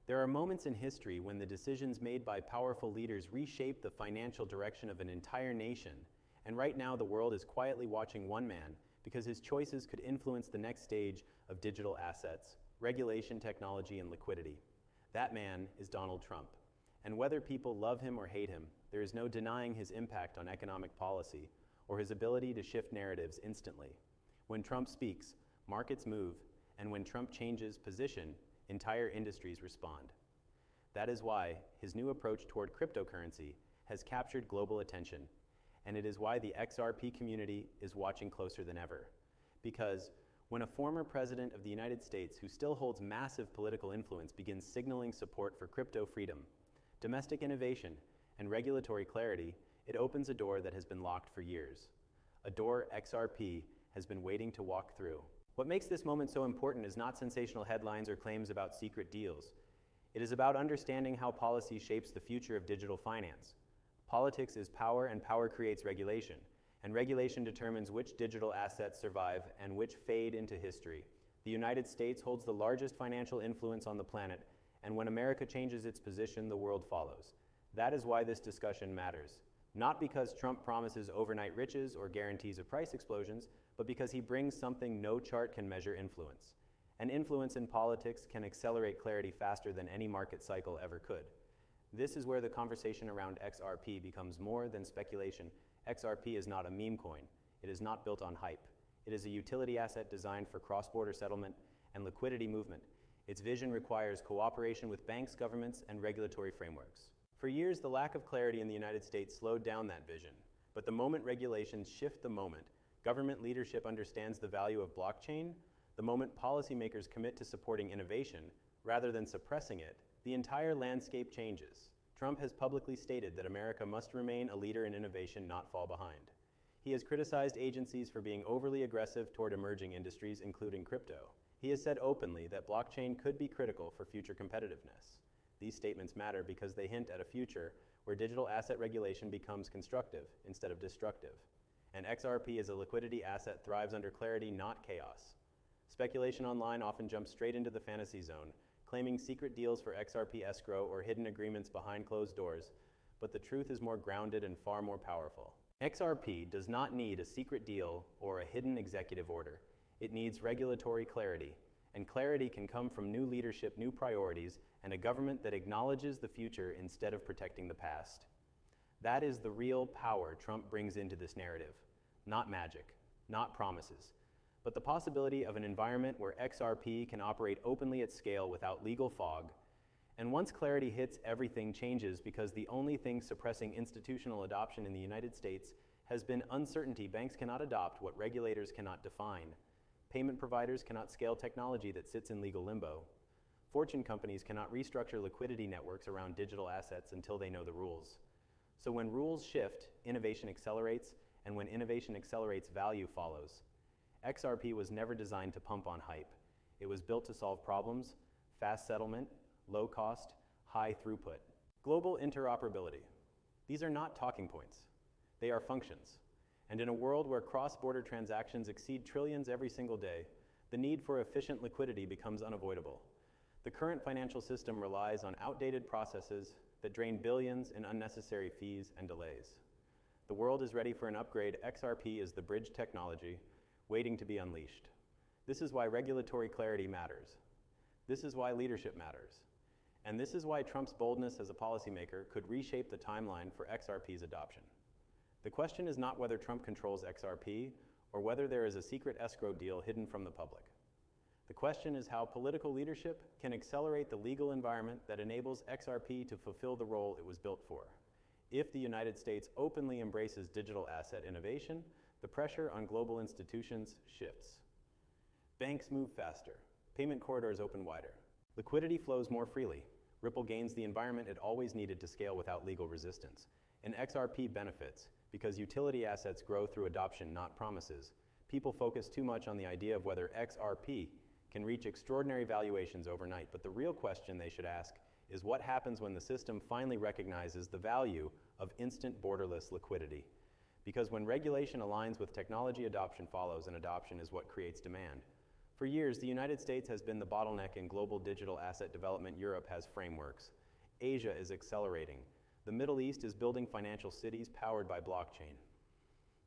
There are moments in history when the decisions made by powerful leaders reshape the financial direction of an entire nation, and right now the world is quietly watching one man because his choices could influence the next stage of digital assets, regulation, technology, and liquidity. That man is Donald Trump. And whether people love him or hate him, there is no denying his impact on economic policy or his ability to shift narratives instantly. When Trump speaks, markets move, and when Trump changes position, entire industries respond. That is why his new approach toward cryptocurrency has captured global attention, and it is why the XRP community is watching closer than ever. Because when a former president of the United States who still holds massive political influence begins signaling support for crypto freedom, domestic innovation, and regulatory clarity, it opens a door that has been locked for years. A door XRP has been waiting to walk through. What makes this moment so important is not sensational headlines or claims about secret deals. It is about understanding how policy shapes the future of digital finance. Politics is power, and power creates regulation, and regulation determines which digital assets survive and which fade into history. The United States holds the largest financial influence on the planet, and when America changes its position, the world follows. That is why this discussion matters. Not because Trump promises overnight riches or guarantees of price explosions, but because he brings something no chart can measure: influence. And influence in politics can accelerate clarity faster than any market cycle ever could. This is where the conversation around XRP becomes more than speculation. XRP is not a meme coin. It is not built on hype. It is a utility asset designed for cross-border settlement and liquidity movement. Its vision requires cooperation with banks, governments, and regulatory frameworks. For years, the lack of clarity in the United States slowed down that vision. But the moment regulations shift the moment, government leadership understands the value of blockchain, the moment policymakers commit to supporting innovation rather than suppressing it, the entire landscape changes. Trump has publicly stated that America must remain a leader in innovation, not fall behind. He has criticized agencies for being overly aggressive toward emerging industries, including crypto. He has said openly that blockchain could be critical for future competitiveness. These statements matter because they hint at a future where digital asset regulation becomes constructive instead of destructive. And XRP as a liquidity asset thrives under clarity, not chaos. Speculation online often jumps straight into the fantasy zone, claiming secret deals for Xrp Escrow or hidden agreements behind closed doors, but the truth is more grounded and far more powerful. XRP does not need a secret deal or a hidden executive order. It needs regulatory clarity. And clarity can come from new leadership, new priorities, and a government that acknowledges the future instead of protecting the past. That is the real power Trump brings into this narrative. Not magic, not promises, but the possibility of an environment where XRP can operate openly at scale without legal fog. And once clarity hits, everything changes, because the only thing suppressing institutional adoption in the United States has been uncertainty. Banks cannot adopt what regulators cannot define. Payment providers cannot scale technology that sits in legal limbo. Fortune companies cannot restructure liquidity networks around digital assets until they know the rules. So when rules shift, innovation accelerates, and when innovation accelerates, value follows. XRP was never designed to pump on hype. It was built to solve problems: fast settlement, low cost, high throughput. Global interoperability. These are not talking points. They are functions. And in a world where cross-border transactions exceed trillions every single day, the need for efficient liquidity becomes unavoidable. The current financial system relies on outdated processes that drain billions in unnecessary fees and delays. The world is ready for an upgrade. XRP is the bridge technology waiting to be unleashed. This is why regulatory clarity matters. This is why leadership matters. And this is why Trump's boldness as a policymaker could reshape the timeline for XRP's adoption. The question is not whether Trump controls XRP or whether there is a secret escrow deal hidden from the public. The question is how political leadership can accelerate the legal environment that enables XRP to fulfill the role it was built for. If the United States openly embraces digital asset innovation, the pressure on global institutions shifts. Banks move faster. Payment corridors open wider. Liquidity flows more freely. Ripple gains the environment it always needed to scale without legal resistance. And XRP benefits because utility assets grow through adoption, not promises. People focus too much on the idea of whether XRP can reach extraordinary valuations overnight, but the real question they should ask is what happens when the system finally recognizes the value of instant borderless liquidity. Because when regulation aligns with technology, adoption follows, and adoption is what creates demand. For years, the United States has been the bottleneck in global digital asset development. Europe has frameworks. Asia is accelerating. The Middle East is building financial cities powered by blockchain.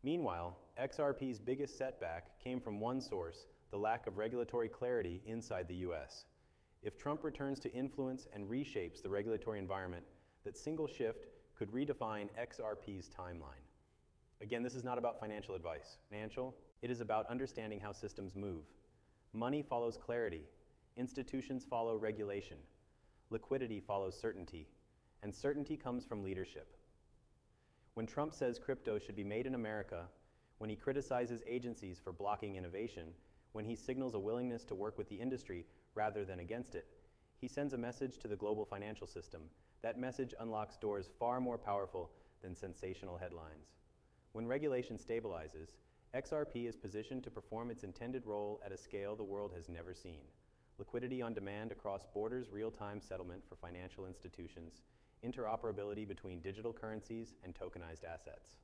Meanwhile, XRP's biggest setback came from one source: the lack of regulatory clarity inside the US. If Trump returns to influence and reshapes the regulatory environment, that single shift could redefine XRP's timeline. Again, this is not about financial advice. It is about understanding how systems move. Money follows clarity. Institutions follow regulation. Liquidity follows certainty. And certainty comes from leadership. When Trump says crypto should be made in America, when he criticizes agencies for blocking innovation, when he signals a willingness to work with the industry rather than against it, he sends a message to the global financial system. That message unlocks doors far more powerful than sensational headlines. When regulation stabilizes, XRP is positioned to perform its intended role at a scale the world has never seen. Liquidity on demand across borders, real-time settlement for financial institutions, interoperability between digital currencies and tokenized assets.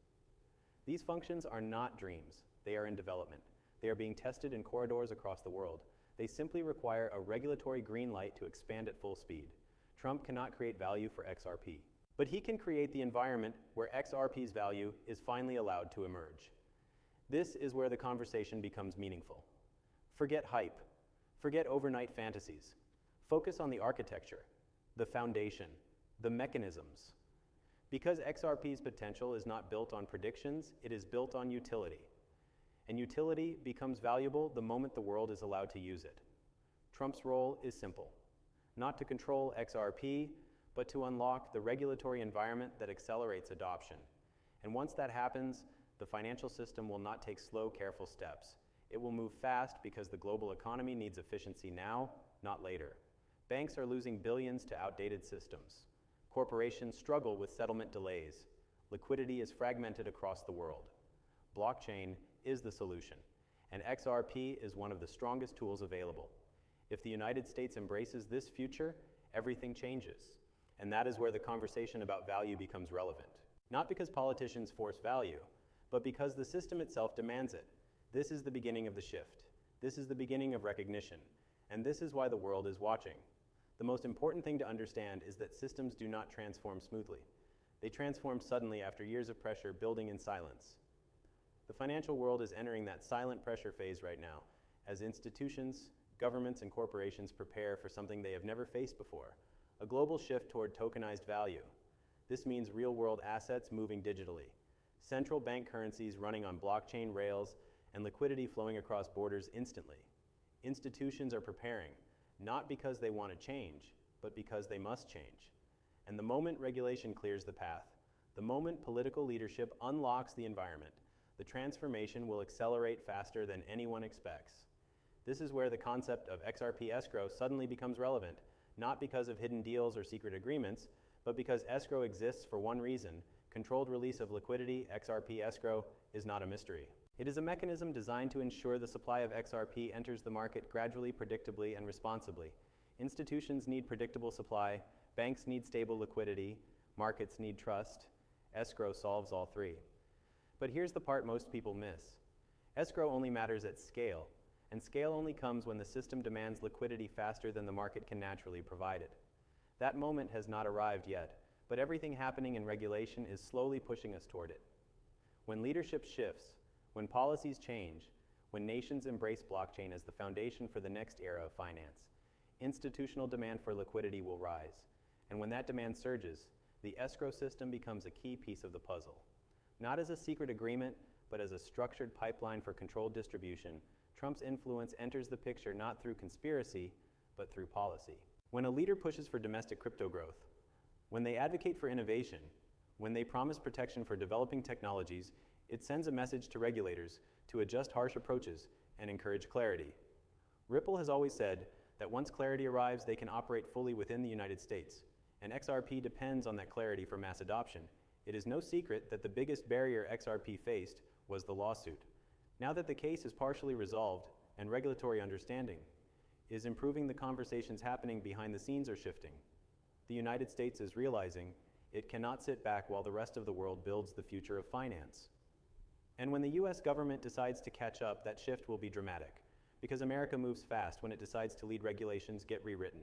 These functions are not dreams. They are in development. They are being tested in corridors across the world. They simply require a regulatory green light to expand at full speed. Trump cannot create value for XRP, but he can create the environment where XRP's value is finally allowed to emerge. This is where the conversation becomes meaningful. Forget hype. Forget overnight fantasies. Focus on the architecture, the foundation, the mechanisms. Because XRP's potential is not built on predictions, it is built on utility. And utility becomes valuable the moment the world is allowed to use it. Trump's role is simple: not to control XRP, but to unlock the regulatory environment that accelerates adoption. And once that happens, the financial system will not take slow, careful steps. It will move fast because the global economy needs efficiency now, not later. Banks are losing billions to outdated systems. Corporations struggle with settlement delays. Liquidity is fragmented across the world. Blockchain is the solution, and XRP is one of the strongest tools available. If the United States embraces this future, everything changes. And that is where the conversation about value becomes relevant. Not because politicians force value, but because the system itself demands it. This is the beginning of the shift. This is the beginning of recognition. And this is why the world is watching. The most important thing to understand is that systems do not transform smoothly. They transform suddenly after years of pressure building in silence. The financial world is entering that silent pressure phase right now, as institutions, governments, and corporations prepare for something they have never faced before: a global shift toward tokenized value. This means real-world assets moving digitally, central bank currencies running on blockchain rails, and liquidity flowing across borders instantly. Institutions are preparing, not because they want to change, but because they must change. And the moment regulation clears the path, the moment political leadership unlocks the environment, the transformation will accelerate faster than anyone expects. This is where the concept of Xrp Escrow suddenly becomes relevant, not because of hidden deals or secret agreements, but because escrow exists for one reason: controlled release of liquidity. Xrp Escrow is not a mystery. It is a mechanism designed to ensure the supply of XRP enters the market gradually, predictably, and responsibly. Institutions need predictable supply, banks need stable liquidity, markets need trust. Escrow solves all three. But here's the part most people miss. Escrow only matters at scale, and scale only comes when the system demands liquidity faster than the market can naturally provide it. That moment has not arrived yet, but everything happening in regulation is slowly pushing us toward it. When leadership shifts, when policies change, when nations embrace blockchain as the foundation for the next era of finance, institutional demand for liquidity will rise. And when that demand surges, the escrow system becomes a key piece of the puzzle. Not as a secret agreement, but as a structured pipeline for controlled distribution, Trump's influence enters the picture not through conspiracy, but through policy. When a leader pushes for domestic crypto growth, when they advocate for innovation, when they promise protection for developing technologies, it sends a message to regulators to adjust harsh approaches and encourage clarity. Ripple has always said that once clarity arrives, they can operate fully within the United States, and XRP depends on that clarity for mass adoption. It is no secret that the biggest barrier XRP faced was the lawsuit. Now that the case is partially resolved and regulatory understanding is improving, the conversations happening behind the scenes are shifting. The United States is realizing it cannot sit back while the rest of the world builds the future of finance. And when the US government decides to catch up, that shift will be dramatic. Because America moves fast when it decides to lead regulations get rewritten.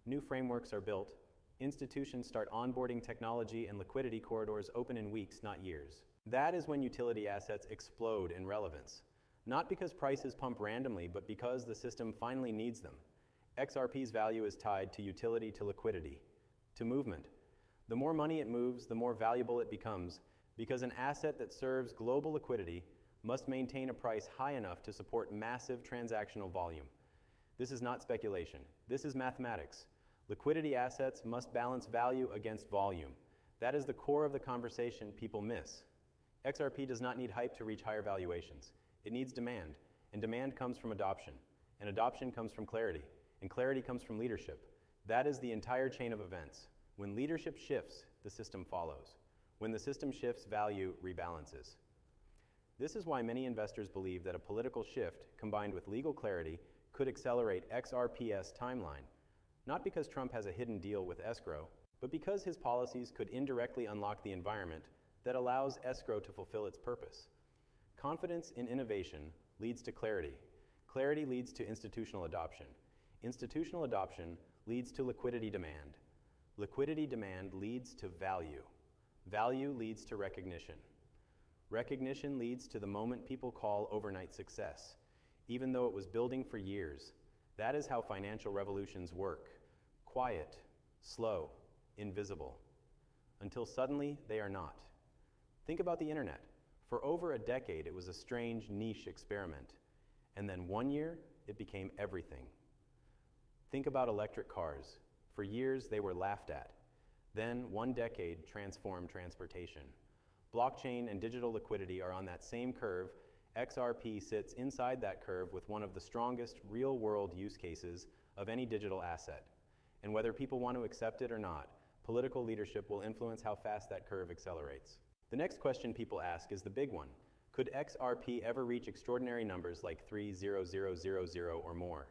New frameworks are built, institutions start onboarding technology, and liquidity corridors open in weeks, not years. That is when utility assets explode in relevance. Not because prices pump randomly, but because the system finally needs them. XRP's value is tied to utility, to liquidity, to movement. The more money it moves, the more valuable it becomes, because an asset that serves global liquidity must maintain a price high enough to support massive transactional volume. This is not speculation. This is mathematics. Liquidity assets must balance value against volume. That is the core of the conversation people miss. XRP does not need hype to reach higher valuations. It needs demand, and demand comes from adoption, and adoption comes from clarity, and clarity comes from leadership. That is the entire chain of events. When leadership shifts, the system follows. When the system shifts, value rebalances. This is why many investors believe that a political shift combined with legal clarity could accelerate XRP's timeline, not because Trump has a hidden deal with escrow, but because his policies could indirectly unlock the environment that allows escrow to fulfill its purpose. Confidence in innovation leads to clarity. Clarity leads to institutional adoption. Institutional adoption leads to liquidity demand. Liquidity demand leads to value. Value leads to recognition. Recognition leads to the moment people call overnight success, even though it was building for years. That is how financial revolutions work. Quiet, slow, invisible, until suddenly they are not. Think about the internet. For over a decade, it was a strange niche experiment. And then one year, it became everything. Think about electric cars. For years, they were laughed at. Then, one decade transformed transportation. Blockchain and digital liquidity are on that same curve. XRP sits inside that curve with one of the strongest real-world use cases of any digital asset. And whether people want to accept it or not, political leadership will influence how fast that curve accelerates. The next question people ask is the big one. Could XRP ever reach extraordinary numbers like 3,000 or more?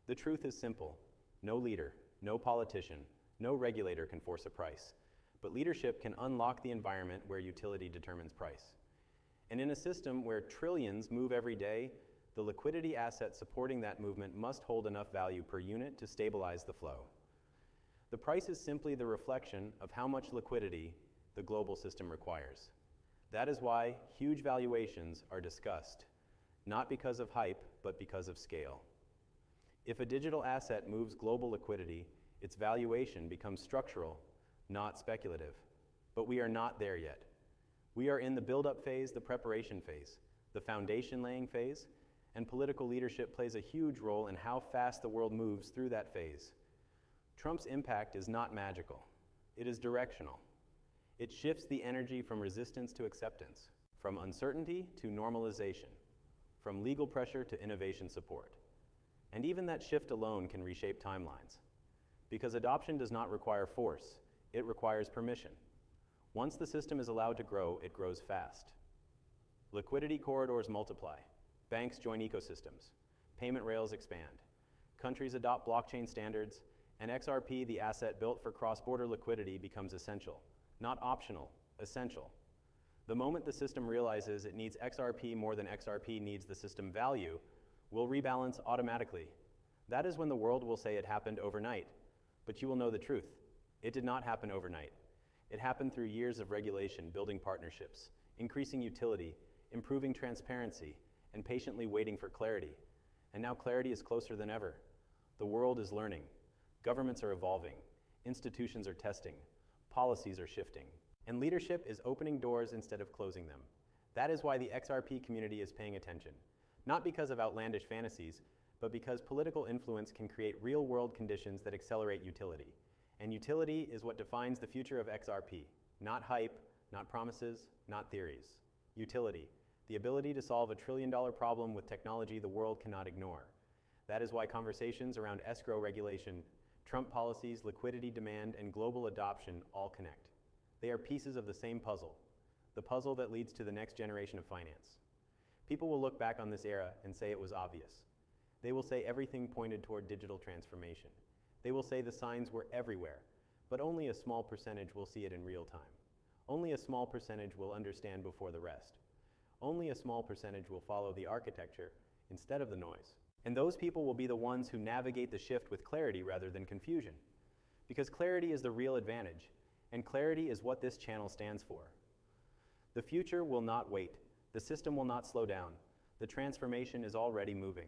The truth is simple. No leader, no politician, no regulator can force a price. But leadership can unlock the environment where utility determines price. And in a system where trillions move every day, the liquidity asset supporting that movement must hold enough value per unit to stabilize the flow. The price is simply the reflection of how much liquidity the global system requires. That is why huge valuations are discussed, not because of hype, but because of scale. If a digital asset moves global liquidity, its valuation becomes structural, not speculative. But we are not there yet. We are in the build-up phase, the preparation phase, the foundation-laying phase, and political leadership plays a huge role in how fast the world moves through that phase. Trump's impact is not magical. It is directional. It shifts the energy from resistance to acceptance, from uncertainty to normalization, from legal pressure to innovation support. And even that shift alone can reshape timelines. Because adoption does not require force, it requires permission. Once the system is allowed to grow, it grows fast. Liquidity corridors multiply. Banks join ecosystems. Payment rails expand. Countries adopt blockchain standards, and XRP, the asset built for cross-border liquidity, becomes essential. Not optional, essential. The moment the system realizes it needs XRP more than XRP needs the system value, will rebalance automatically. That is when the world will say it happened overnight. But you will know the truth. It did not happen overnight. It happened through years of regulation, building partnerships, increasing utility, improving transparency, and patiently waiting for clarity. And now clarity is closer than ever. The world is learning. Governments are evolving. Institutions are testing. Policies are shifting. And leadership is opening doors instead of closing them. That is why the XRP community is paying attention. Not because of outlandish fantasies, but because political influence can create real-world conditions that accelerate utility. And utility is what defines the future of XRP. Not hype, not promises, not theories. Utility, the ability to solve a trillion-dollar problem with technology the world cannot ignore. That is why conversations around escrow regulation, Trump policies, liquidity demand, and global adoption all connect. They are pieces of the same puzzle, the puzzle that leads to the next generation of finance. People will look back on this era and say it was obvious. They will say everything pointed toward digital transformation. They will say the signs were everywhere, but only a small percentage will see it in real time. Only a small percentage will understand before the rest. Only a small percentage will follow the architecture instead of the noise. And those people will be the ones who navigate the shift with clarity rather than confusion. Because clarity is the real advantage, and clarity is what this channel stands for. The future will not wait. The system will not slow down. The transformation is already moving.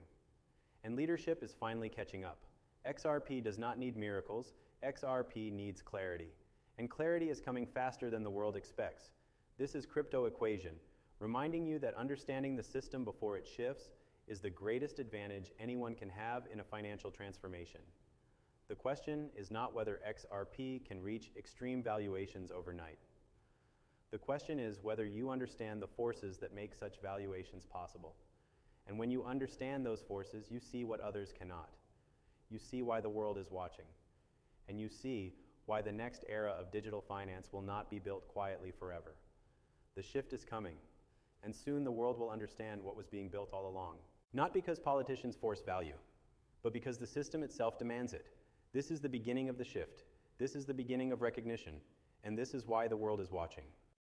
And leadership is finally catching up. XRP does not need miracles. XRP needs clarity. And clarity is coming faster than the world expects. This is Crypto Equation, reminding you that understanding the system before it shifts is the greatest advantage anyone can have in a financial transformation. The question is not whether XRP can reach extreme valuations overnight. The question is whether you understand the forces that make such valuations possible. And when you understand those forces, you see what others cannot. You see why the world is watching. And you see why the next era of digital finance will not be built quietly forever. The shift is coming, and soon the world will understand what was being built all along. Not because politicians force value, but because the system itself demands it. This is the beginning of the shift. This is the beginning of recognition, and this is why the world is watching.